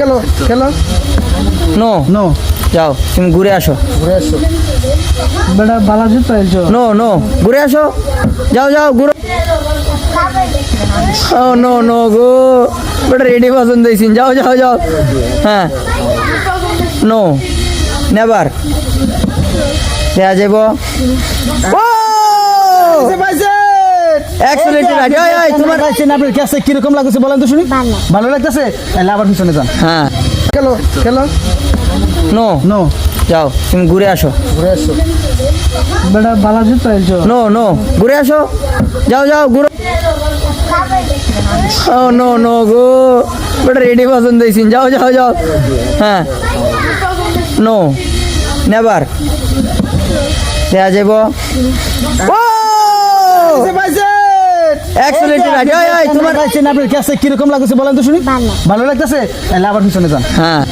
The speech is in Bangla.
খেলো খেলো। নো নো যাও তুমি ঘুরে আসো। ঘুরে আসো। বেটা বালা জুতো এলছো। নো নো ঘুরে আসো। যাও যাও ঘুরো। ও নো নো গো বেটা রেডি পছন্দ হয়েছিন। যাও যাও যাও। হ্যাঁ নো নেভার দেয়া যাব। ও এক্সেলেন্ট রাইট। এই তোমার পাইছেন আপনার কাছে কিরকম লাগছে বলেন তো শুনি। ভালো লাগতেছে তাহলে আবার পিছনে যান। হ্যাঁ খেলো খেলো। নো নো যাও তুমি ঘুরে আসো। ঘুরে আসো। বেটা বালা জুতো এলছো। নো নো ঘুরে আসো। যাও যাও ঘুরো। ও নো নো গো বেটা রেডি পছন্দ হয়েছিন। যাও যাও যাও। হ্যাঁ নো নেভার দেয়া যাব। ও এক্সেলেন্ট রাইট। এই তোমার পাইছেন আপনার কাছে কিরকম লাগছে বলেন তো শুনি। ভালো লাগতেছে তাহলে আবার পিছনে যান। হ্যাঁ